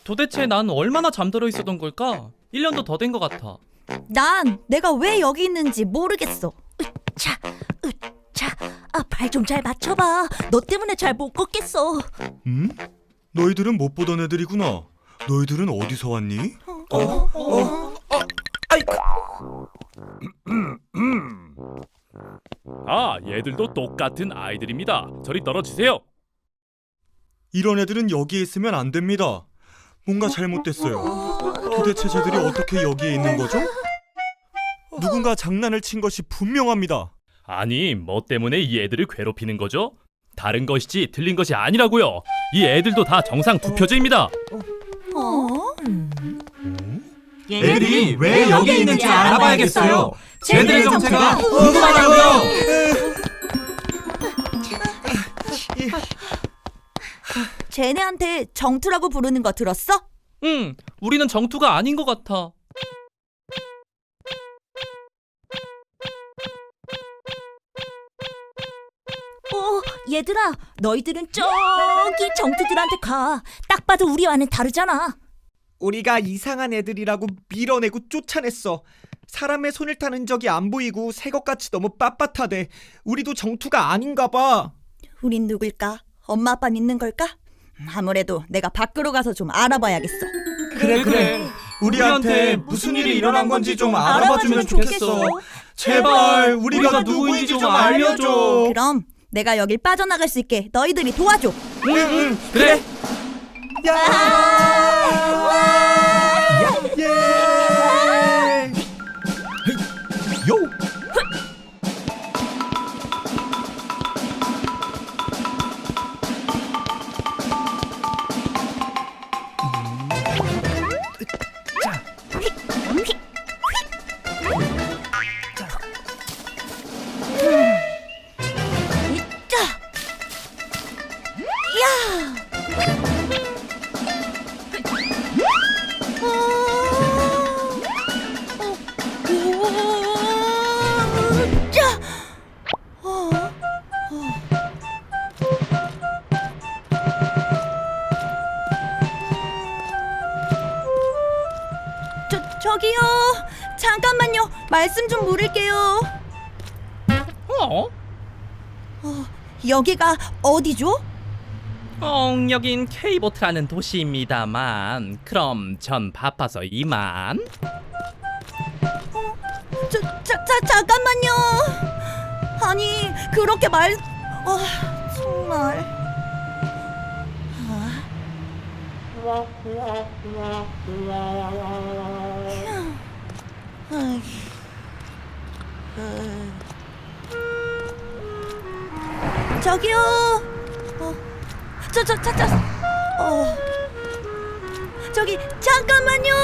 도대체 난 얼마나 잠들어 있었던 걸까? 1년도 더 된 것 같아. 난 내가 왜 여기 있는지 모르겠어. 으차, 으차. 발 좀 잘 맞춰봐. 너 때문에 잘 못 걷겠어. 너희들은 못 보던 애들이구나. 너희들은 어디서 왔니? 얘들도 똑같은 아이들입니다. 저리 떨어지세요. 이런 애들은 여기에 있으면 안 됩니다. 뭔가 잘못됐어요. 도대체 쟤들이 어떻게 여기에 있는 거죠? 누군가 장난을 친 것이 분명합니다. 아니, 뭐 때문에 이 애들을 괴롭히는 거죠? 다른 것이지 틀린 것이 아니라고요. 이 애들도 다 정상 투표제입니다. 얘들이 왜 여기 있는지 알아봐야겠어요. 쟤들의 정체가 궁금하다고요. 쟤네한테 정투라고 부르는 거 들었어? 응, 우리는 정투가 아닌 것 같아. 얘들아, 너희들은 저기 정투들한테 가. 딱 봐도 우리와는 다르잖아. 우리가 이상한 애들이라고 밀어내고 쫓아냈어. 사람의 손을 타는 적이 안 보이고 새것같이 너무 빳빳하대. 우리도 정투가 아닌가 봐. 우린 누굴까? 엄마 아빠 믿는 걸까? 아무래도 내가 밖으로 가서 좀 알아봐야겠어. 그래. 우리한테 무슨 일이 일어난 건지 좀 알아봐주면 좋겠어. 제발 우리가 누구인지 좀 알려줘. 그럼 내가 여길 빠져나갈 수 있게 너희들이 도와줘. 그래. 예! 요! 저기요, 잠깐만요. 말씀 좀 물을게요. 여기가 어디죠? 여긴 K보트라는 도시입니다만, 그럼 전 바빠서 이만. 잠깐만요. 아니, 그렇게 정말. 저기요. 저기 잠깐만요.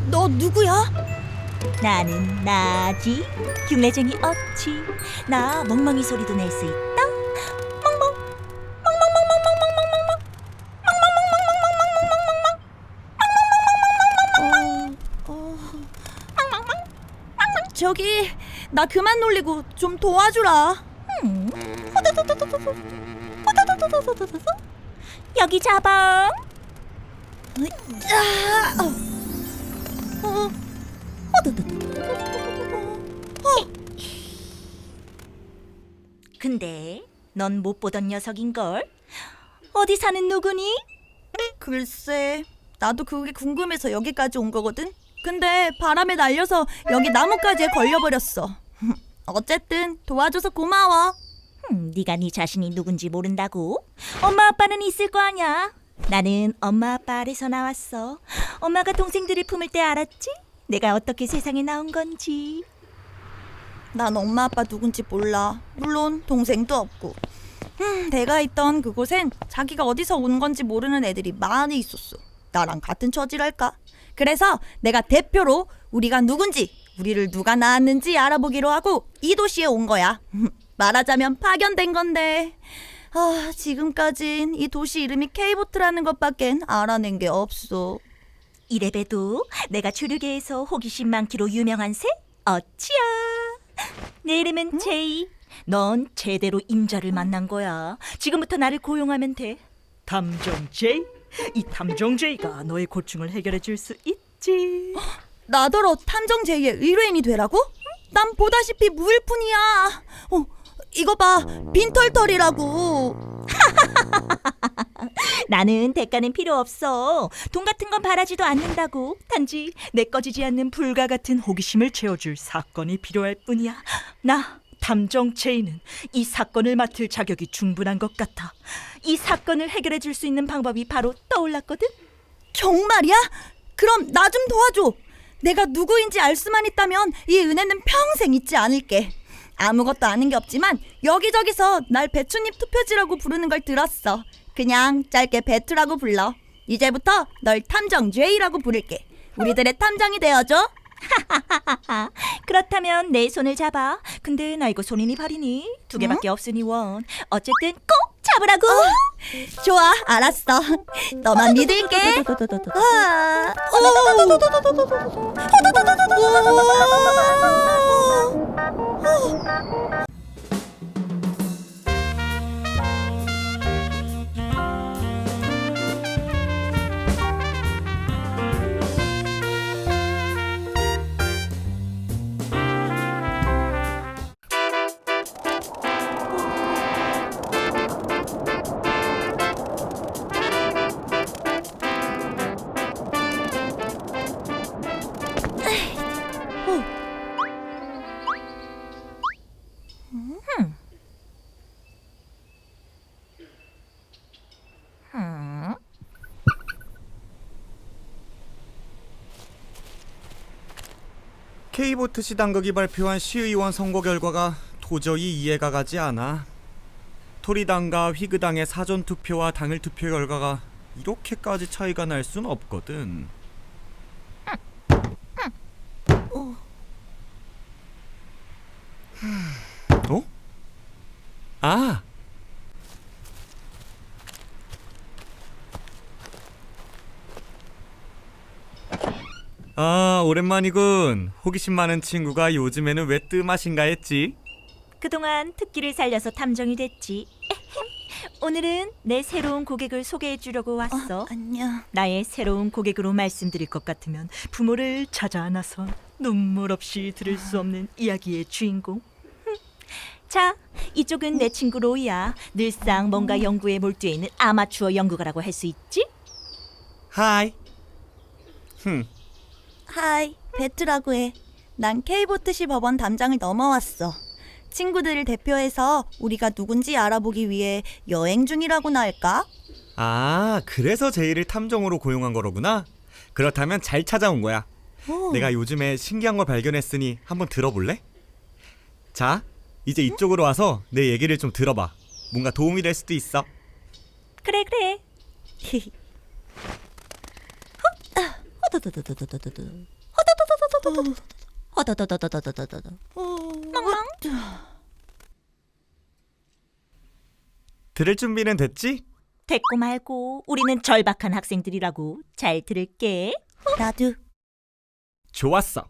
너 누구야? 나는 나지. 흉내쟁이 없지. 나 멍멍이 소리도 낼 수 있다. 멍멍 저기 나 그만 놀리고 좀 도와주라. 여기 잡아. 근데 넌 못 보던 녀석인걸? 어디 사는 누구니? 글쎄, 나도 그게 궁금해서 여기까지 온 거거든. 근데 바람에 날려서 여기 나뭇가지에 걸려버렸어. 어쨌든 도와줘서 고마워. 네가 네 자신이 누군지 모른다고? 엄마 아빠는 있을 거 아냐. 나는 엄마 아빠 아래서 나왔어. 엄마가 동생들을 품을 때 알았지? 내가 어떻게 세상에 나온 건지. 난 엄마 아빠 누군지 몰라. 물론 동생도 없고. 내가 있던 그곳엔 자기가 어디서 온 건지 모르는 애들이 많이 있었어. 나랑 같은 처지랄까. 그래서 내가 대표로 우리가 누군지 우리를 누가 낳았는지 알아보기로 하고 이 도시에 온 거야. 말하자면 파견된 건데 지금까진 이 도시 이름이 K보트라는 것밖엔 알아낸 게 없어. 이래봬도 내가 조류계에서 호기심 많기로 유명한 새? 어치야. 내 이름은 제이. 넌 제대로 임자를 만난 거야. 지금부터 나를 고용하면 돼. 탐정 제이? 이 탐정 제이가 너의 고충을 해결해 줄 수 있지. 나더러 탐정 제이의 의뢰인이 되라고? 난 보다시피 무일푼이야. 이거 봐, 빈털털이라고. 나는 대가는 필요 없어. 돈 같은 건 바라지도 않는다고. 단지 내 꺼지지 않는 불과 같은 호기심을 채워줄 사건이 필요할 뿐이야. 나 탐정 제이는 이 사건을 맡을 자격이 충분한 것 같아. 이 사건을 해결해 줄 수 있는 방법이 바로 떠올랐거든. 정말이야? 그럼 나 좀 도와줘. 내가 누구인지 알 수만 있다면 이 은혜는 평생 잊지 않을게. 아무것도 아는 게 없지만 여기저기서 날 배추잎 투표지라고 부르는 걸 들었어. 그냥 짧게 배투라고 불러. 이제부터 널 탐정 제이라고 부를게. 우리들의 탐정이 되어줘. 그렇다면 내 손을 잡아. 근데 나 이거 손이니 발이니? 2개밖에 없으니 원. 어쨌든 꼭 잡으라고. 좋아, 알았어. 너만 믿을게. K보트 시당국이 발표한 시의원 선거 결과가 도저히 이해가 가지 않아. 토리당과 휘그당의 사전투표와 당일투표 결과가 이렇게까지 차이가 날 순 없거든. 어? 아! 오랜만이군. 호기심 많은 친구가 요즘에는 왜 뜸하신가 했지? 그동안 특기를 살려서 탐정이 됐지. 오늘은 내 새로운 고객을 소개해 주려고 왔어. 안녕. 나의 새로운 고객으로 말씀드릴 것 같으면 부모를 찾아 안아서 눈물 없이 들을 수 없는 이야기의 주인공. 자, 이쪽은 내 친구 로이야. 늘상 뭔가 연구에 몰두해 있는 아마추어 연구가라고 할 수 있지? 하이. 하이, 배트라고 해. 난 K보트시 법원 담장을 넘어왔어. 친구들을 대표해서 우리가 누군지 알아보기 위해 여행 중이라고나 할까? 아, 그래서 제이를 탐정으로 고용한 거로구나. 그렇다면 잘 찾아온 거야. 내가 요즘에 신기한 걸 발견했으니 한번 들어볼래? 자, 이제 이쪽으로 와서 내 얘기를 좀 들어봐. 뭔가 도움이 될 수도 있어. 그래. 들을 준비는 됐지? 됐고 말고 우리는 절박한 학생들이라고. 잘 들을게. 나도. 좋았어.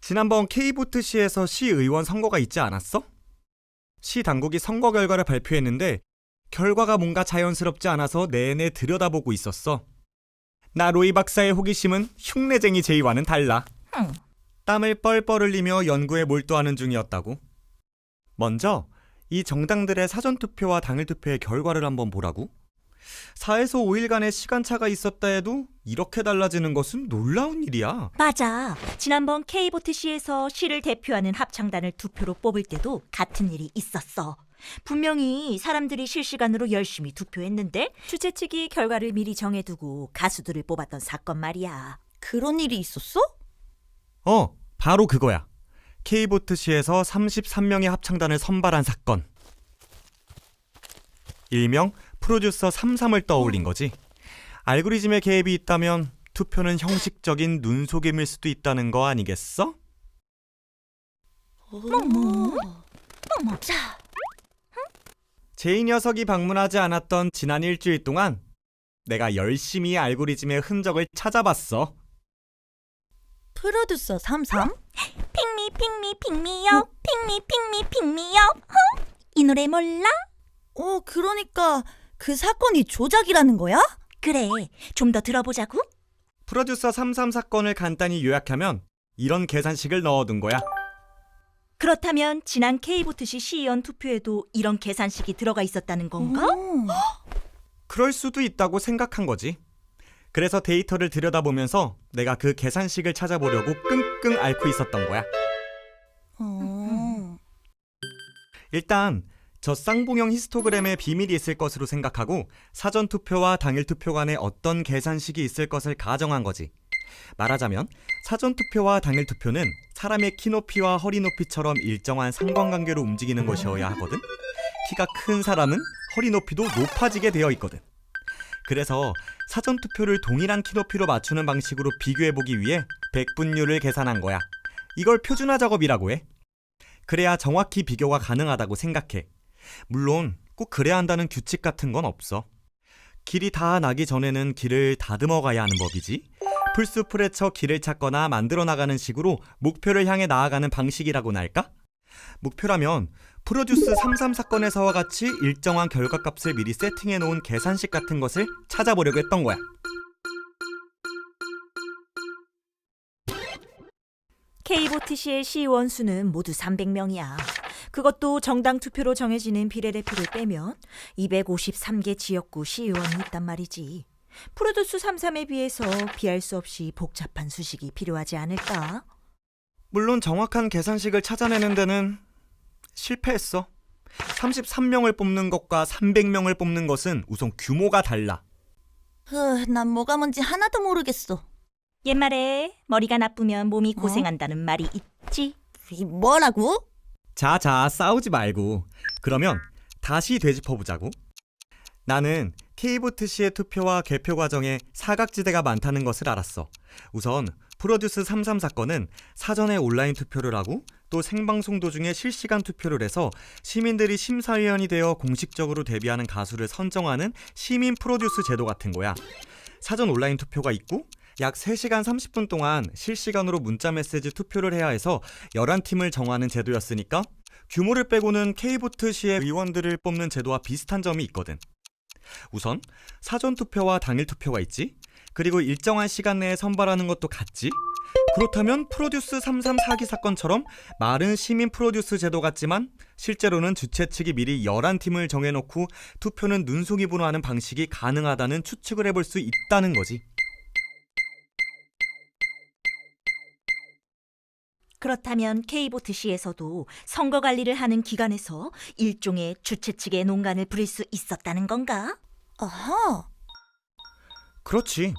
지난번 K보트시에서 시의원 선거가 있지 않았어? 시 당국이 선거 결과를 발표했는데 결과가 뭔가 자연스럽지 않아서 내내 들여다보고 있었어. 나 로이 박사의 호기심은 흉내쟁이 제이와는 달라. 땀을 뻘뻘 흘리며 연구에 몰두하는 중이었다고. 먼저 이 정당들의 사전투표와 당일투표의 결과를 한번 보라고. 4에서 5일간의 시간차가 있었다 해도 이렇게 달라지는 것은 놀라운 일이야. 맞아. 지난번 K보트시에서 시를 대표하는 합창단을 투표로 뽑을 때도 같은 일이 있었어. 분명히 사람들이 실시간으로 열심히 투표했는데 주최 측이 결과를 미리 정해두고 가수들을 뽑았던 사건 말이야. 그런 일이 있었어? 바로 그거야. K보트시에서 33명의 합창단을 선발한 사건. 일명 프로듀서 33을 떠올린 거지. 알고리즘의 개입이 있다면 투표는 형식적인 눈속임일 수도 있다는 거 아니겠어? 자, 제이 녀석이 방문하지 않았던 지난 일주일 동안 내가 열심히 알고리즘의 흔적을 찾아봤어. 프로듀서 33? 핑미 핑미 핑미요. 핑미 핑미 핑미요. 이 노래 몰라? 그러니까 그 사건이 조작이라는 거야? 그래. 좀 더 들어보자고. 프로듀서 33 사건을 간단히 요약하면 이런 계산식을 넣어둔 거야. 그렇다면 지난 K보트시 시의원 투표에도 이런 계산식이 들어가 있었다는 건가? 그럴 수도 있다고 생각한 거지. 그래서 데이터를 들여다보면서 내가 그 계산식을 찾아보려고 끙끙 앓고 있었던 거야. 일단 저 쌍봉형 히스토그램에 비밀이 있을 것으로 생각하고 사전 투표와 당일 투표 간에 어떤 계산식이 있을 것을 가정한 거지. 말하자면 사전 투표와 당일 투표는 사람의 키 높이와 허리 높이처럼 일정한 상관관계로 움직이는 것이어야 하거든. 키가 큰 사람은 허리 높이도 높아지게 되어 있거든. 그래서 사전 투표를 동일한 키 높이로 맞추는 방식으로 비교해보기 위해 백분율을 계산한 거야. 이걸 표준화 작업이라고 해. 그래야 정확히 비교가 가능하다고 생각해. 물론 꼭 그래야 한다는 규칙 같은 건 없어. 길이 다 나기 전에는 길을 다듬어 가야 하는 법이지. 풀숲을 헤쳐 길을 찾거나 만들어 나가는 식으로 목표를 향해 나아가는 방식이라고나 할까? 목표라면 프로듀스 33 사건에서와 같이 일정한 결과값을 미리 세팅해 놓은 계산식 같은 것을 찾아보려고 했던 거야. K보트시의 시의원 수는 모두 300명이야. 그것도 정당 투표로 정해지는 비례대표를 빼면 253개 지역구 시의원이 있단 말이지. 프로듀스 33에 비해서 비할 수 없이 복잡한 수식이 필요하지 않을까? 물론 정확한 계산식을 찾아내는 데는 실패했어. 33명을 뽑는 것과 300명을 뽑는 것은 우선 규모가 달라. 난 뭐가 뭔지 하나도 모르겠어. 옛말에 머리가 나쁘면 몸이 고생한다는 말이 있지. 뭐라고? 자자, 싸우지 말고. 그러면 다시 되짚어보자고. 나는 K보트시의 투표와 개표 과정에 사각지대가 많다는 것을 알았어. 우선 프로듀스 33 사건은 사전에 온라인 투표를 하고 또 생방송 도중에 실시간 투표를 해서 시민들이 심사위원이 되어 공식적으로 데뷔하는 가수를 선정하는 시민 프로듀스 제도 같은 거야. 사전 온라인 투표가 있고 약 3시간 30분 동안 실시간으로 문자 메시지 투표를 해야 해서 11팀을 정하는 제도였으니까 규모를 빼고는 K보트시의 의원들을 뽑는 제도와 비슷한 점이 있거든. 우선 사전 투표와 당일 투표가 있지. 그리고 일정한 시간 내에 선발하는 것도 같지. 그렇다면 프로듀스 33 사기 사건처럼 말은 시민 프로듀스 제도 같지만 실제로는 주최 측이 미리 11팀을 정해놓고 투표는 눈속임으로 하는 방식이 가능하다는 추측을 해볼 수 있다는 거지. 그렇다면 K보트시에서도 선거 관리를 하는 기관에서 일종의 주최 측의 농간을 부릴 수 있었다는 건가? 아하. 그렇지.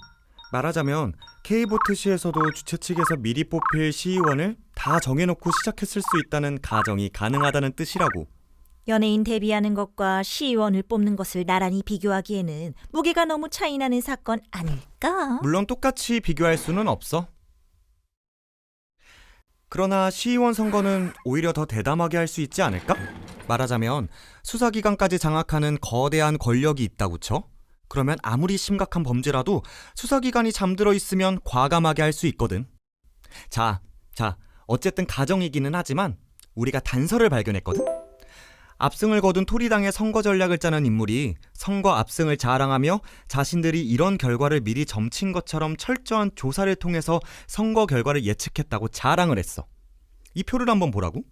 말하자면 K보트시에서도 주최 측에서 미리 뽑힐 시의원을 다 정해놓고 시작했을 수 있다는 가정이 가능하다는 뜻이라고. 연예인 데뷔하는 것과 시의원을 뽑는 것을 나란히 비교하기에는 무게가 너무 차이나는 사건 아닐까? 물론 똑같이 비교할 수는 없어. 그러나 시의원 선거는 오히려 더 대담하게 할 수 있지 않을까? 말하자면 수사기관까지 장악하는 거대한 권력이 있다고 쳐? 그러면 아무리 심각한 범죄라도 수사기관이 잠들어 있으면 과감하게 할 수 있거든. 자, 어쨌든 가정이기는 하지만 우리가 단서를 발견했거든. 압승을 거둔 토리당의 선거 전략을 짜는 인물이 선거 압승을 자랑하며 자신들이 이런 결과를 미리 점친 것처럼 철저한 조사를 통해서 선거 결과를 예측했다고 자랑을 했어. 이 표를 한번 보라고.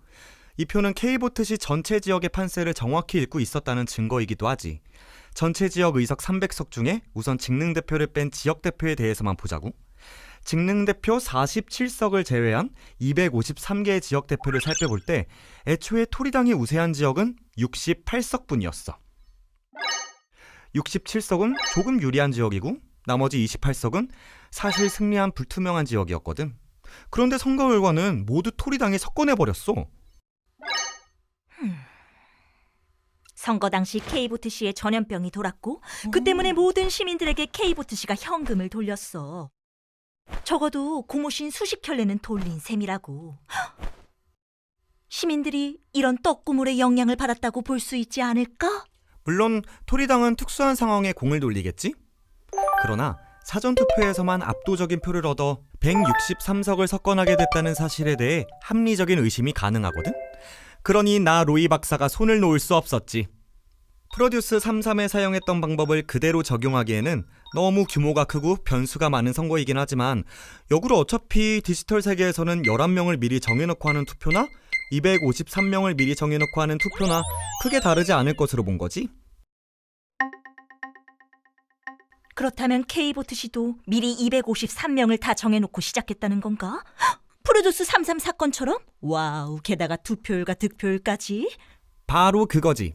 이 표는 K보트시 전체 지역의 판세를 정확히 읽고 있었다는 증거이기도 하지. 전체 지역 의석 300석 중에 우선 직능대표를 뺀 지역대표에 대해서만 보자고. 직능대표 47석을 제외한 253개의 지역대표를 살펴볼 때 애초에 토리당이 우세한 지역은 68석뿐이었어. 67석은 조금 유리한 지역이고 나머지 28석은 사실 승리한 불투명한 지역이었거든. 그런데 선거 결과는 모두 토리당이 석권해버렸어. 선거 당시 K보트시에 전염병이 돌았고 그 때문에 모든 시민들에게 K보트시가 현금을 돌렸어. 적어도 고무신 수십 켤레는 돌린 셈이라고. 시민들이 이런 떡고물의 영향을 받았다고 볼 수 있지 않을까? 물론 토리당은 특수한 상황에 공을 돌리겠지? 그러나 사전투표에서만 압도적인 표를 얻어 163석을 석권하게 됐다는 사실에 대해 합리적인 의심이 가능하거든? 그러니 나 로이 박사가 손을 놓을 수 없었지. 프로듀스 33에 사용했던 방법을 그대로 적용하기에는 너무 규모가 크고 변수가 많은 선거이긴 하지만 역으로 어차피 디지털 세계에서는 11명을 미리 정해놓고 하는 투표나 253명을 미리 정해놓고 하는 투표나 크게 다르지 않을 것으로 본 거지. 그렇다면 K보트 씨도 미리 253명을 다 정해놓고 시작했다는 건가? 프로듀스 33 사건처럼? 와우, 게다가 투표율과 득표율까지? 바로 그거지.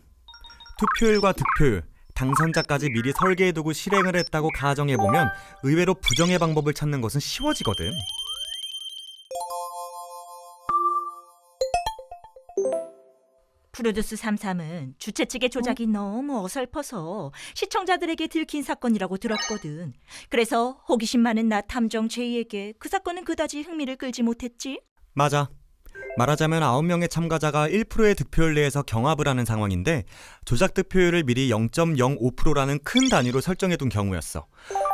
투표율과 득표율, 당선자까지 미리 설계해두고 실행을 했다고 가정해보면 의외로 부정의 방법을 찾는 것은 쉬워지거든. 프로듀스 33은 주최 측의 조작이 너무 어설퍼서 시청자들에게 들킨 사건이라고 들었거든. 그래서 호기심 많은 나 탐정 제이에게 그 사건은 그다지 흥미를 끌지 못했지. 맞아. 말하자면 9명의 참가자가 1%의 득표율 내에서 경합을 하는 상황인데 조작 득표율을 미리 0.05%라는 큰 단위로 설정해둔 경우였어.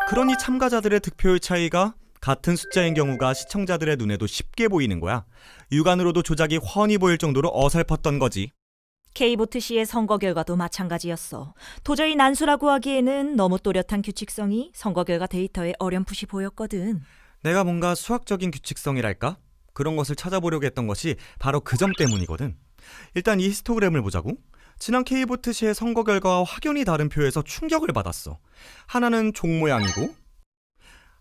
그러니 참가자들의 득표율 차이가 같은 숫자인 경우가 시청자들의 눈에도 쉽게 보이는 거야. 육안으로도 조작이 훤히 보일 정도로 어설펐던 거지. K보트 씨의 선거 결과도 마찬가지였어. 도저히 난수라고 하기에는 너무 또렷한 규칙성이 선거 결과 데이터에 어렴풋이 보였거든. 내가 뭔가 수학적인 규칙성이랄까? 그런 것을 찾아보려고 했던 것이 바로 그 점 때문이거든. 일단 이 히스토그램을 보자고. 지난 K보트 시의 선거 결과와 확연히 다른 표에서 충격을 받았어. 하나는 종 모양이고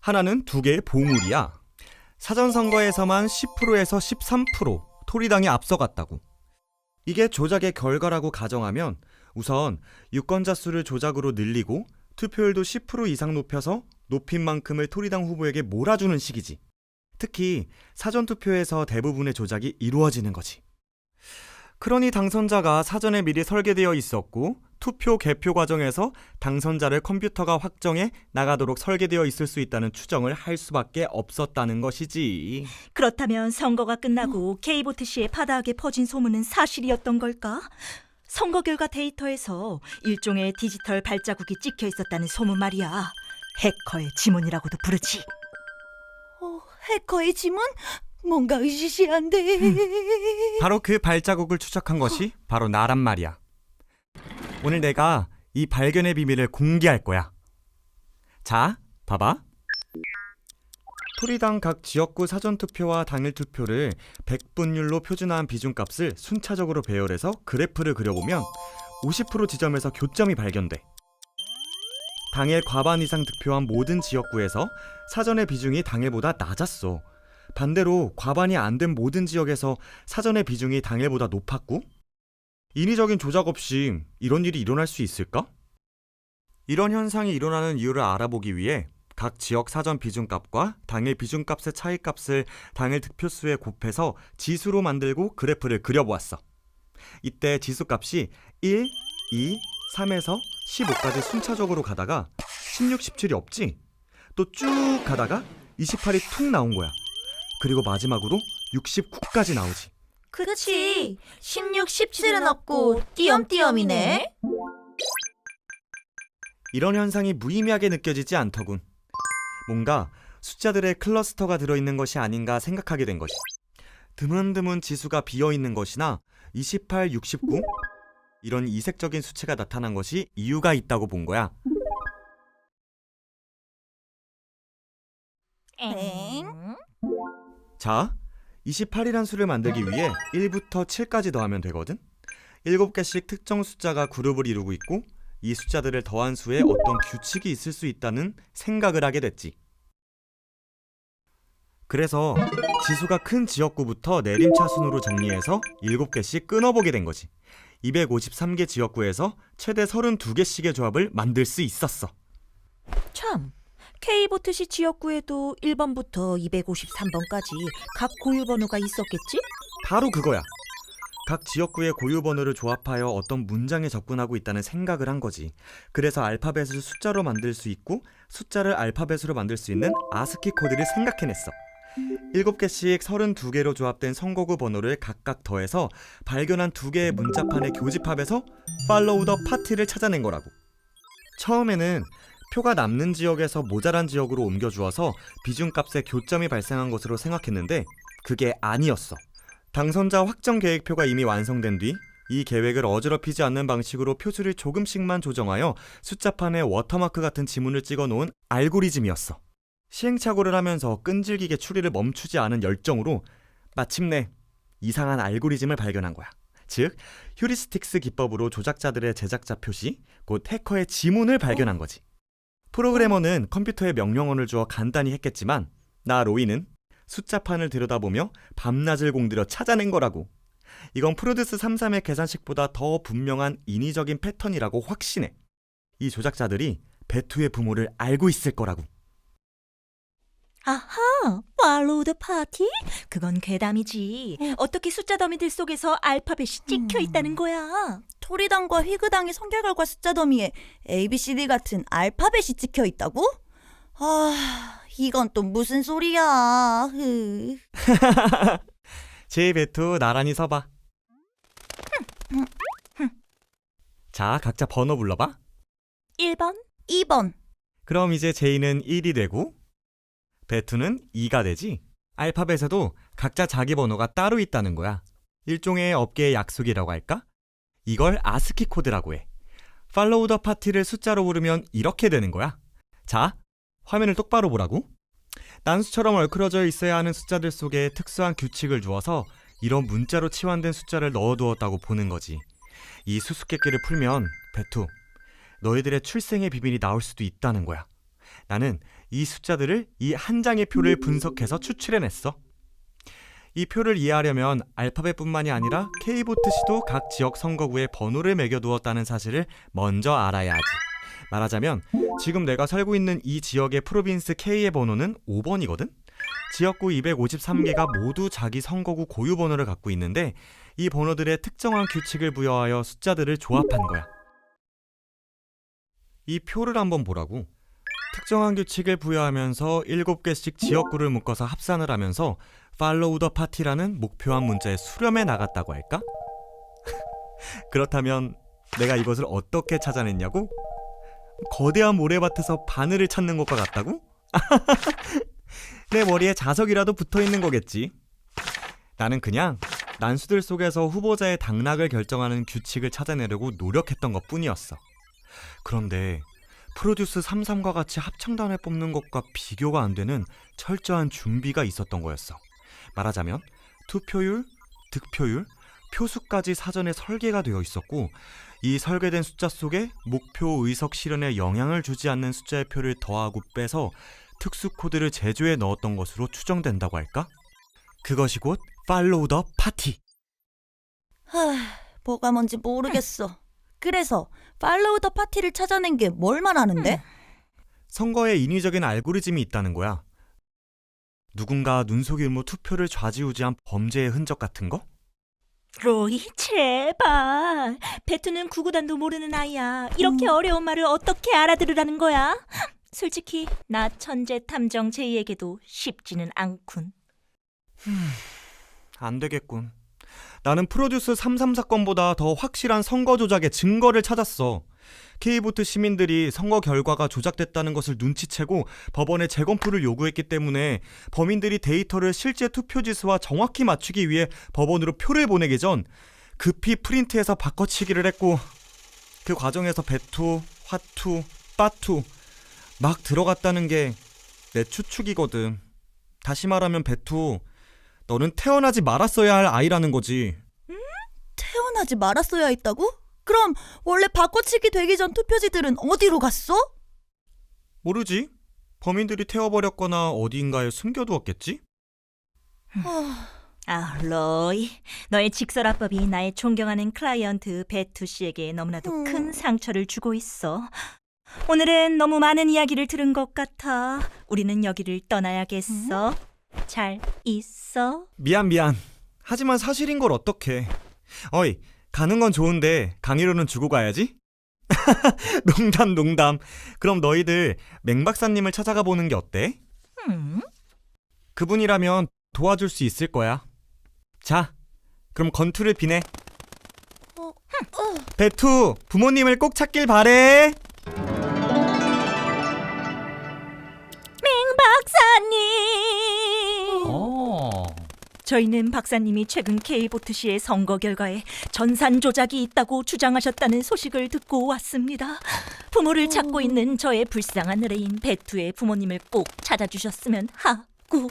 하나는 두 개의 보물이야. 사전선거에서만 10%에서 13% 토리당이 앞서갔다고. 이게 조작의 결과라고 가정하면 우선 유권자 수를 조작으로 늘리고 투표율도 10% 이상 높여서 높인 만큼을 토리당 후보에게 몰아주는 식이지. 특히 사전투표에서 대부분의 조작이 이루어지는 거지. 그러니 당선자가 사전에 미리 설계되어 있었고 투표 개표 과정에서 당선자를 컴퓨터가 확정해 나가도록 설계되어 있을 수 있다는 추정을 할 수밖에 없었다는 것이지. 그렇다면 선거가 끝나고 K보트 씨의 파다하게 퍼진 소문은 사실이었던 걸까? 선거 결과 데이터에서 일종의 디지털 발자국이 찍혀 있었다는 소문 말이야. 해커의 지문이라고도 부르지. 해커의 지문? 뭔가 의시시한데. 바로 그 발자국을 추적한 것이 바로 나란 말이야. 오늘 내가 이 발견의 비밀을 공개할 거야. 자, 봐봐. 토리당 각 지역구 사전투표와 당일투표를 100분율로 표준화한 비중값을 순차적으로 배열해서 그래프를 그려보면 50% 지점에서 교점이 발견돼. 당일 과반 이상 득표한 모든 지역구에서 사전의 비중이 당일보다 낮았어. 반대로 과반이 안 된 모든 지역에서 사전의 비중이 당일보다 높았고, 인위적인 조작 없이 이런 일이 일어날 수 있을까? 이런 현상이 일어나는 이유를 알아보기 위해 각 지역 사전 비중값과 당일 비중값의 차이값을 당일 득표수에 곱해서 지수로 만들고 그래프를 그려보았어. 이때 지수값이 1, 2, 3에서 15까지 순차적으로 가다가 16, 17이 없지? 또 쭉 가다가 28이 툭 나온 거야. 그리고 마지막으로 69까지 나오지. 그치. 16, 17은 없고 띄엄띄엄이네. 이런 현상이 무의미하게 느껴지지 않더군. 뭔가 숫자들의 클러스터가 들어있는 것이 아닌가 생각하게 된 것이. 드문드문 지수가 비어있는 것이나 28, 69 이런 이색적인 수치가 나타난 것이 이유가 있다고 본 거야. 엥? 자, 28이란 수를 만들기 위해 1부터 7까지 더하면 되거든? 7개씩 특정 숫자가 그룹을 이루고 있고 이 숫자들을 더한 수에 어떤 규칙이 있을 수 있다는 생각을 하게 됐지. 그래서 지수가 큰 지역구부터 내림차순으로 정리해서 7개씩 끊어보게 된 거지. 253개 지역구에서 최대 32개씩의 조합을 만들 수 있었어. 참, K보트시 지역구에도 1번부터 253번까지 각 고유 번호가 있었겠지? 바로 그거야. 각 지역구의 고유 번호를 조합하여 어떤 문장에 접근하고 있다는 생각을 한 거지. 그래서 알파벳을 숫자로 만들 수 있고 숫자를 알파벳으로 만들 수 있는 아스키 코드를 생각해냈어. 7개씩 32개로 조합된 선거구 번호를 각각 더해서 발견한 2개의 문자판의 교집합에서 팔로우 더 파티를 찾아낸 거라고. 처음에는 표가 남는 지역에서 모자란 지역으로 옮겨주어서 비중값에 교점이 발생한 것으로 생각했는데 그게 아니었어. 당선자 확정 계획표가 이미 완성된 뒤 이 계획을 어지럽히지 않는 방식으로 표수를 조금씩만 조정하여 숫자판에 워터마크 같은 지문을 찍어 놓은 알고리즘이었어. 시행착오를 하면서 끈질기게 추리를 멈추지 않은 열정으로 마침내 이상한 알고리즘을 발견한 거야. 즉, 휴리스틱스 기법으로 조작자들의 제작자 표시, 곧 해커의 지문을 발견한 거지. 프로그래머는 컴퓨터에 명령어를 주어 간단히 했겠지만 나 로이는 숫자판을 들여다보며 밤낮을 공들여 찾아낸 거라고. 이건 프로듀스 33의 계산식보다 더 분명한 인위적인 패턴이라고 확신해. 이 조작자들이 베투의 부모를 알고 있을 거라고. 아하, 팔로우 더 파티? 그건 괴담이지. 어떻게 숫자 더미들 속에서 알파벳이 찍혀 있다는 거야? 토리당과 휘그당의 성결과과 숫자 더미에 ABCD 같은 알파벳이 찍혀 있다고? 아, 이건 또 무슨 소리야. 제이 베투 나란히 서봐. 자, 각자 번호 불러봐. 1번, 2번. 그럼 이제 제이는 1이 되고 베투는 2가 되지. 알파벳에도 각자 자기 번호가 따로 있다는 거야. 일종의 업계의 약속이라고 할까? 이걸 아스키 코드라고 해. 팔로우 더 파티를 숫자로 부르면 이렇게 되는 거야. 자, 화면을 똑바로 보라고. 난수처럼 얼크러져 있어야 하는 숫자들 속에 특수한 규칙을 주어서 이런 문자로 치환된 숫자를 넣어두었다고 보는 거지. 이 수수께끼를 풀면 베투, 너희들의 출생의 비밀이 나올 수도 있다는 거야. 나는 이 숫자들을 이 한 장의 표를 분석해서 추출해냈어. 이 표를 이해하려면 알파벳뿐만이 아니라 K보트시도 각 지역 선거구에 번호를 매겨두었다는 사실을 먼저 알아야 하지. 말하자면 지금 내가 살고 있는 이 지역의 프로빈스 K의 번호는 5번이거든? 지역구 253개가 모두 자기 선거구 고유 번호를 갖고 있는데 이 번호들의 특정한 규칙을 부여하여 숫자들을 조합한 거야. 이 표를 한번 보라고. 특정한 규칙을 부여하면서 7개씩 지역구를 묶어서 합산을 하면서 팔로우 더 파티라는 목표한 문자에 수렴해 나갔다고 할까? 그렇다면 내가 이것을 어떻게 찾아냈냐고? 거대한 모래밭에서 바늘을 찾는 것과 같다고? 내 머리에 자석이라도 붙어있는 거겠지. 나는 그냥 난수들 속에서 후보자의 당락을 결정하는 규칙을 찾아내려고 노력했던 것뿐이었어. 그런데 프로듀스 33과 같이 합창단을 뽑는 것과 비교가 안 되는 철저한 준비가 있었던 거였어. 말하자면 투표율, 득표율, 표수까지 사전에 설계가 되어 있었고 이 설계된 숫자 속에 목표 의석 실현에 영향을 주지 않는 숫자의 표를 더하고 빼서 특수 코드를 제조해 넣었던 것으로 추정된다고 할까? 그것이 곧 팔로우 더 파티. 뭐가 뭔지 모르겠어. 그래서 팔로우 더 파티를 찾아낸 게 뭘 말하는데? 선거에 인위적인 알고리즘이 있다는 거야. 누군가 눈속일모 투표를 좌지우지한 범죄의 흔적 같은 거? 로이, 제발. 베투는 구구단도 모르는 아이야. 이렇게 어려운 말을 어떻게 알아들으라는 거야? 솔직히 나 천재 탐정 제이에게도 쉽지는 않군. 안 되겠군. 나는 프로듀스 33 사건보다 더 확실한 선거 조작의 증거를 찾았어. K보트 시민들이 선거 결과가 조작됐다는 것을 눈치채고 법원에 재검표를 요구했기 때문에 범인들이 데이터를 실제 투표지수와 정확히 맞추기 위해 법원으로 표를 보내기 전 급히 프린트해서 바꿔치기를 했고 그 과정에서 배투, 화투, 빠투 막 들어갔다는 게 내 추측이거든. 다시 말하면 배투, 너는 태어나지 말았어야 할 아이라는 거지. 태어나지 말았어야 했다고? 그럼 원래 바꿔치기 되기 전 투표지들은 어디로 갔어? 모르지. 범인들이 태워버렸거나 어디인가에 숨겨두었겠지? 아, 로이. 너의 직설화법이 나의 존경하는 클라이언트 베투 씨에게 너무나도 큰 상처를 주고 있어. 오늘은 너무 많은 이야기를 들은 것 같아. 우리는 여기를 떠나야겠어. 잘 있어? 미안. 하지만 사실인 걸 어떡해. 어이, 가는 건 좋은데 강의료는 주고 가야지? 농담. 그럼 너희들 맹 박사님을 찾아가 보는 게 어때? 그분이라면 도와줄 수 있을 거야. 자, 그럼 건투를 비내. 배투, 부모님을 꼭 찾길 바래. 박사님! 저희는 박사님이 최근 K보트시의 선거 결과에 전산 조작이 있다고 주장하셨다는 소식을 듣고 왔습니다. 부모를 찾고 있는 저의 불쌍한 의뢰인 배투의 부모님을 꼭 찾아주셨으면 하고요.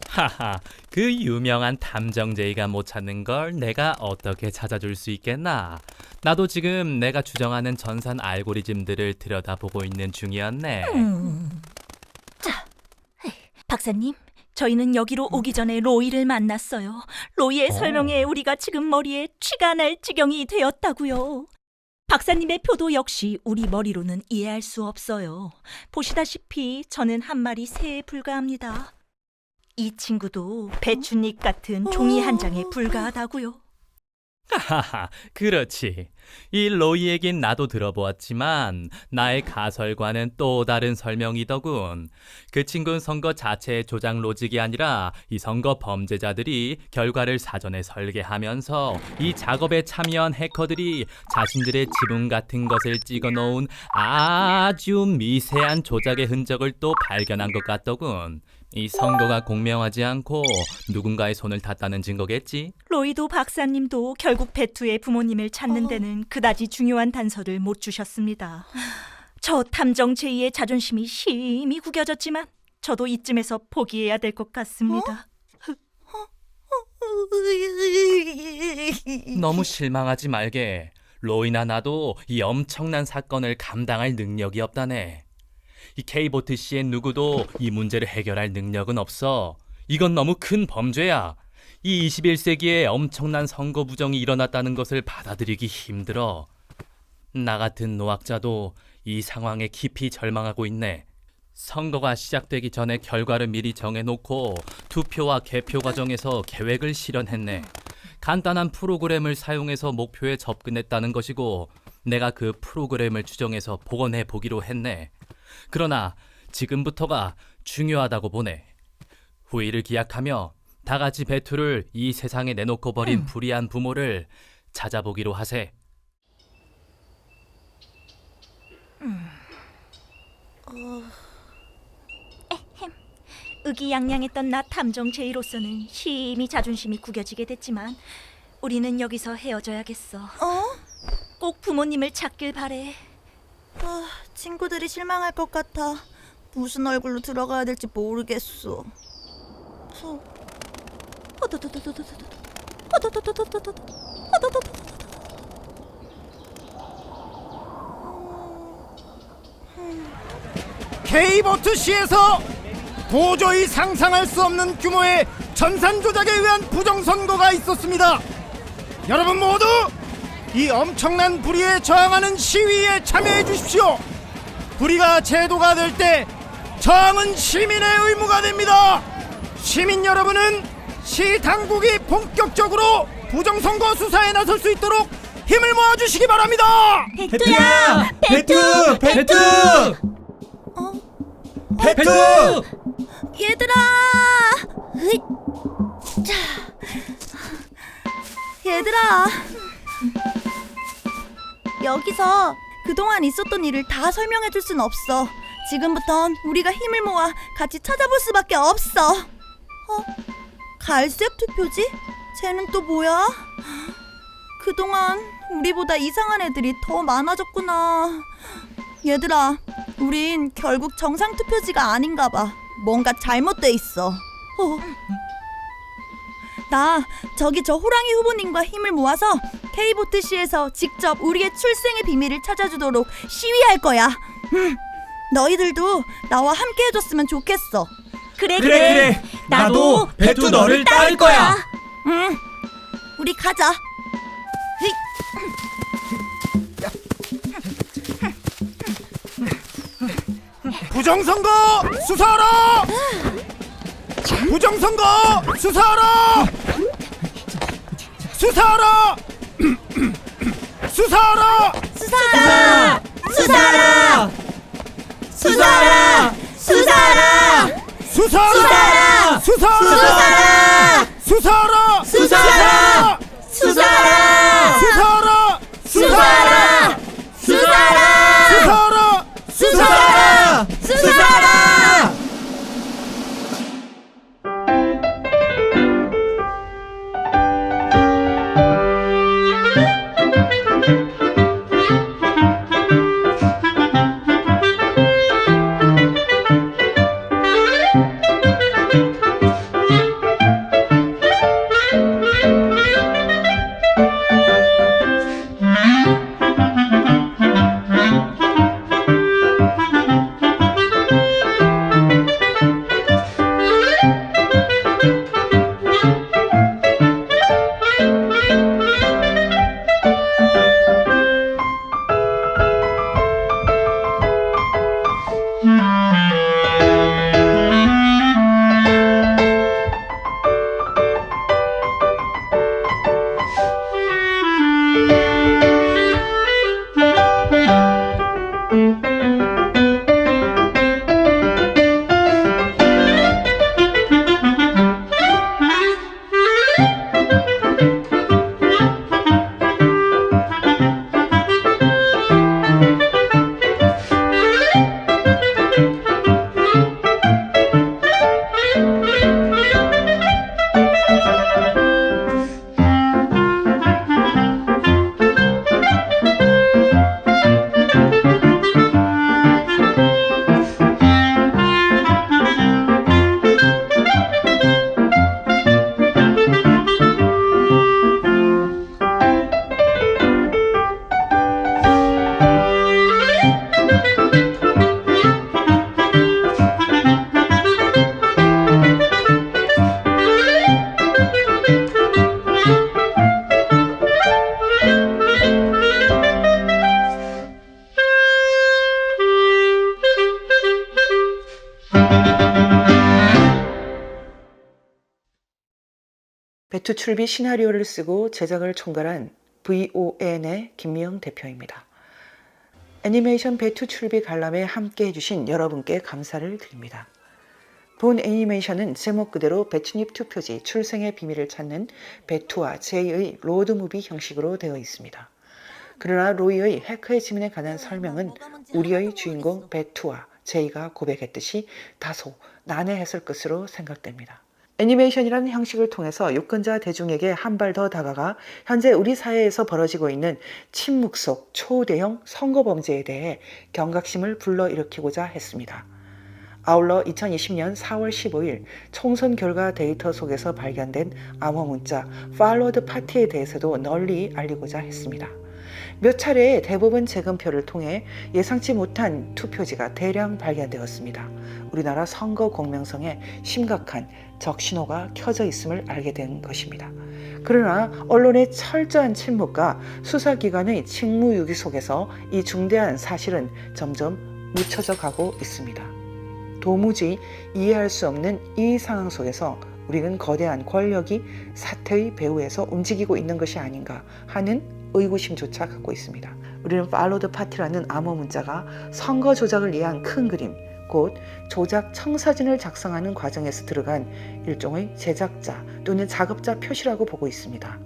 하하, 그 유명한 탐정제이가 못 찾는 걸 내가 어떻게 찾아줄 수 있겠나? 나도 지금 내가 주장하는 전산 알고리즘들을 들여다보고 있는 중이었네. 자, 박사님, 저희는 여기로 오기 전에 로이를 만났어요. 로이의 설명에 우리가 지금 머리에 쥐가 날 지경이 되었다고요. 박사님의 표도 역시 우리 머리로는 이해할 수 없어요. 보시다시피 저는 한 마리 새에 불과합니다. 이 친구도 배춧잎 같은 종이 한 장에 불과하다고요. 하하, 그렇지. 이 로이 얘긴 나도 들어보았지만 나의 가설과는 또 다른 설명이더군. 그 친구는 선거 자체의 조작 로직이 아니라 이 선거 범죄자들이 결과를 사전에 설계하면서 이 작업에 참여한 해커들이 자신들의 지분 같은 것을 찍어놓은 아주 미세한 조작의 흔적을 또 발견한 것 같더군. 이 선거가 공명하지 않고 누군가의 손을 탔다는 증거겠지? 로이도 박사님도 결국 배투의 부모님을 찾는 데는 그다지 중요한 단서를 못 주셨습니다. 저 탐정 제이의 자존심이 심히 구겨졌지만 저도 이쯤에서 포기해야 될 것 같습니다. 너무 실망하지 말게. 로이나 나도 이 엄청난 사건을 감당할 능력이 없다네. 이 K보트 씨의 누구도 이 문제를 해결할 능력은 없어. 이건 너무 큰 범죄야. 이 21세기에 엄청난 선거 부정이 일어났다는 것을 받아들이기 힘들어. 나 같은 노학자도 이 상황에 깊이 절망하고 있네. 선거가 시작되기 전에 결과를 미리 정해놓고 투표와 개표 과정에서 계획을 실현했네. 간단한 프로그램을 사용해서 목표에 접근했다는 것이고 내가 그 프로그램을 추정해서 복원해 보기로 했네. 그러나 지금부터가 중요하다고 보네. 후일을 기약하며 다 같이 배투를 이 세상에 내놓고 버린 불의한 부모를 찾아보기로 하세. 의기양양했던 나 탐정 제이로서는 심히 자존심이 구겨지게 됐지만 우리는 여기서 헤어져야겠어. 꼭 부모님을 찾길 바래. 친구들이 실망할 것 같아. 무슨 얼굴로 들어가야 될지 모르겠어. K보트시에서 도저히 상상할 수 없는 규모의 전산 조작에 의한 부정선거가 있었습니다. 여러분 모두 이 엄청난 불의에 저항하는 시위에 참여해 주십시오. 불의가 제도가 될 때 저항은 시민의 의무가 됩니다. 시민 여러분은 시 당국이 본격적으로 부정선거 수사에 나설 수 있도록 힘을 모아주시기 바랍니다. 배투야! 배투! 배투! 배투! 얘들아! 으잇! 자. 얘들아! 여기서 그동안 있었던 일을 다 설명해줄 순 없어. 지금부턴 우리가 힘을 모아 같이 찾아볼 수밖에 없어. 갈색 투표지? 쟤는 또 뭐야? 그동안 우리보다 이상한 애들이 더 많아졌구나. 얘들아, 우린 결국 정상 투표지가 아닌가 봐. 뭔가 잘못돼 있어. 나 저기 저 호랑이 후보님과 힘을 모아서 K보트시에서 직접 우리의 출생의 비밀을 찾아주도록 시위할 거야. 너희들도 나와 함께 해줬으면 좋겠어. 그래. 나도 배투 너를 따를 거야. 응, 우리 가자. 헤이. 부정선거 수사하라! 부정선거 수사하라! 수사하라! 수사하라! 수사하라! 수사하라! 수사하라! 수사하라! 수사하라! 수사하라! 수사하라! 수사하라! 수사하라! 수사하라! 수사하라! 수사하라! 수사하라! 수사하라! 수사하라! 배투 출비 시나리오를 쓰고 제작을 총괄한 VON의 김미영 대표입니다. 애니메이션 배투 출비 관람에 함께 해주신 여러분께 감사를 드립니다. 본 애니메이션은 제목 그대로 배춧잎 투표지 출생의 비밀을 찾는 배투와 제이의 로드무비 형식으로 되어 있습니다. 그러나 로이의 해커의 지문에 관한 설명은 우리의 주인공 배투와 제이가 고백했듯이 다소 난해했을 것으로 생각됩니다. 애니메이션이라는 형식을 통해서 유권자 대중에게 한 발 더 다가가 현재 우리 사회에서 벌어지고 있는 침묵 속 초대형 선거범죄에 대해 경각심을 불러일으키고자 했습니다. 아울러 2020년 4월 15일 총선 결과 데이터 속에서 발견된 암호 문자 Follow the Party에 대해서도 널리 알리고자 했습니다. 몇 차례의 대법원 재검표를 통해 예상치 못한 투표지가 대량 발견되었습니다. 우리나라 선거 공명성에 심각한 적신호가 켜져 있음을 알게 된 것입니다. 그러나 언론의 철저한 침묵과 수사기관의 직무유기 속에서 이 중대한 사실은 점점 묻혀져 가고 있습니다. 도무지 이해할 수 없는 이 상황 속에서 우리는 거대한 권력이 사태의 배후에서 움직이고 있는 것이 아닌가 하는 의구심조차 갖고 있습니다. 우리는 Follow the Party라는 암호 문자가 선거 조작을 위한 큰 그림, 곧 조작 청사진을 작성하는 과정에서 들어간 일종의 제작자 또는 작업자 표시라고 보고 있습니다.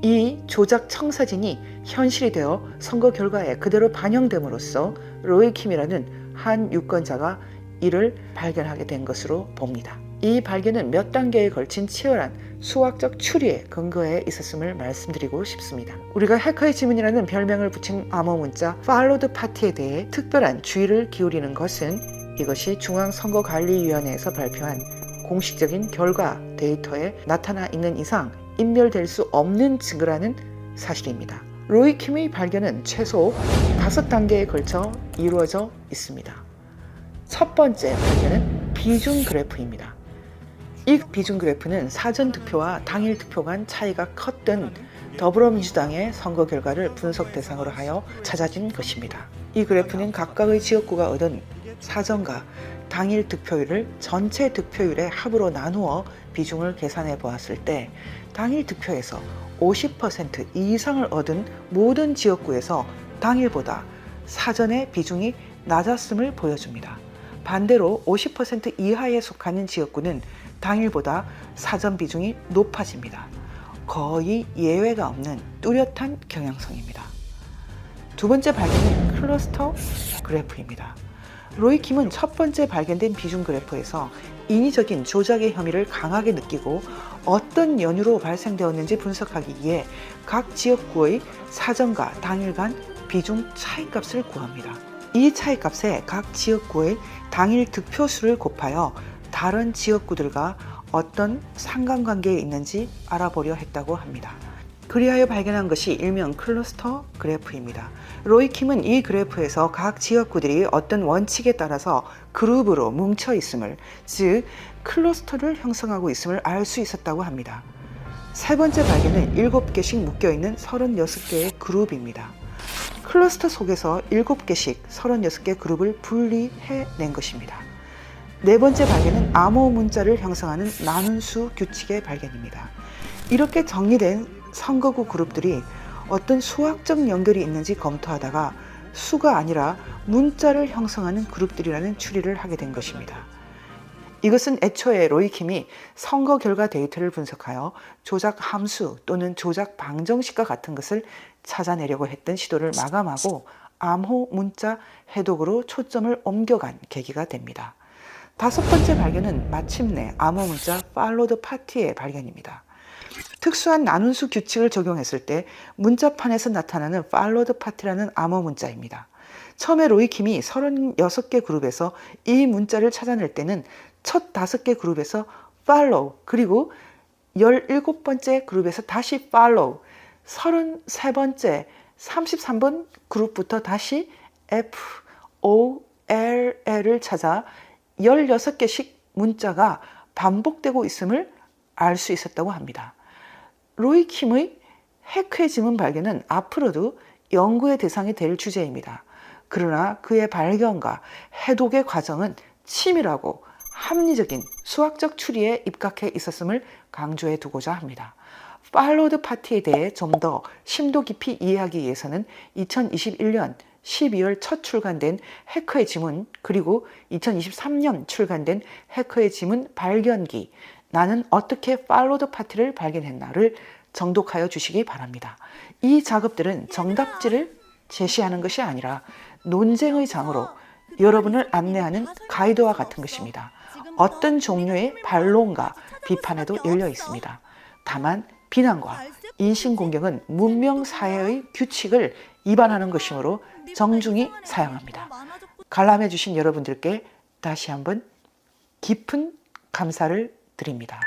이 조작 청사진이 현실이 되어 선거 결과에 그대로 반영됨으로써 로이 킴이라는 한 유권자가 이를 발견하게 된 것으로 봅니다. 이 발견은 몇 단계에 걸친 치열한 수학적 추리에 근거해 있었음을 말씀드리고 싶습니다. 우리가 해커의 지문이라는 별명을 붙인 암호 문자 Follow the Party에 대해 특별한 주의를 기울이는 것은 이것이 중앙선거관리위원회에서 발표한 공식적인 결과 데이터에 나타나 있는 이상 인멸될 수 없는 증거라는 사실입니다. 로이 킴의 발견은 최소 5단계에 걸쳐 이루어져 있습니다. 첫 번째 발견은 비중 그래프입니다. 이 비중 그래프는 사전 투표와 당일 투표 간 차이가 컸던 더불어민주당의 선거 결과를 분석 대상으로 하여 찾아진 것입니다. 이 그래프는 각각의 지역구가 얻은 사전과 당일 득표율을 전체 득표율의 합으로 나누어 비중을 계산해 보았을 때 당일 득표에서 50% 이상을 얻은 모든 지역구에서 당일보다 사전의 비중이 낮았음을 보여줍니다. 반대로 50% 이하에 속하는 지역구는 당일보다 사전 비중이 높아집니다. 거의 예외가 없는 뚜렷한 경향성입니다. 두 번째 발견은 클러스터 그래프입니다. 로이 킴은 첫 번째 발견된 비중 그래프에서 인위적인 조작의 혐의를 강하게 느끼고 어떤 연유로 발생되었는지 분석하기 위해 각 지역구의 사전과 당일 간 비중 차이값을 구합니다. 이 차이값에 각 지역구의 당일 득표수를 곱하여 다른 지역구들과 어떤 상관관계에 있는지 알아보려 했다고 합니다. 그리하여 발견한 것이 일명 클러스터 그래프입니다. 로이 킴은 이 그래프에서 각 지역구들이 어떤 원칙에 따라서 그룹으로 뭉쳐 있음을, 즉 클러스터를 형성하고 있음을 알 수 있었다고 합니다. 세 번째 발견은 7개씩 묶여있는 36개의 그룹입니다. 클러스터 속에서 7개씩 36개 그룹을 분리해낸 것입니다. 네 번째 발견은 암호 문자를 형성하는 나눈 수 규칙의 발견입니다. 이렇게 정리된 선거구 그룹들이 어떤 수학적 연결이 있는지 검토하다가 수가 아니라 문자를 형성하는 그룹들이라는 추리를 하게 된 것입니다. 이것은 애초에 로이 킴이 선거 결과 데이터를 분석하여 조작 함수 또는 조작 방정식과 같은 것을 찾아내려고 했던 시도를 마감하고 암호 문자 해독으로 초점을 옮겨간 계기가 됩니다. 다섯 번째 발견은 마침내 암호 문자 follow the party의 발견입니다. 특수한 나눈수 규칙을 적용했을 때 문자판에서 나타나는 follow the party라는 암호 문자입니다. 처음에 로이 킴이 36개 그룹에서 이 문자를 찾아낼 때는 첫 5개 그룹에서 follow, 그리고 17번째 그룹에서 다시 follow, 33번째, 33번 그룹부터 다시 F, O, L, L을 찾아 16개씩 문자가 반복되고 있음을 알 수 있었다고 합니다. 로이 킴의 해크의 지문 발견은 앞으로도 연구의 대상이 될 주제입니다. 그러나 그의 발견과 해독의 과정은 치밀하고 합리적인 수학적 추리에 입각해 있었음을 강조해 두고자 합니다. Follow the Party에 대해 좀 더 심도 깊이 이해하기 위해서는 2021년 12월 첫 출간된 해커의 지문, 그리고 2023년 출간된 해커의 지문 발견기, 나는 어떻게 Follow the Party를 발견했나를 정독하여 주시기 바랍니다. 이 작업들은 정답지를 제시하는 것이 아니라 논쟁의 장으로 여러분을 안내하는 가이드와 같은 것입니다. 어떤 종류의 반론과 비판에도 열려 있습니다. 다만 비난과 인신공격은 문명사회의 규칙을 위반하는 것이므로 정중히 사용합니다. 관람해 주신 여러분들께 다시 한번 깊은 감사를 드립니다.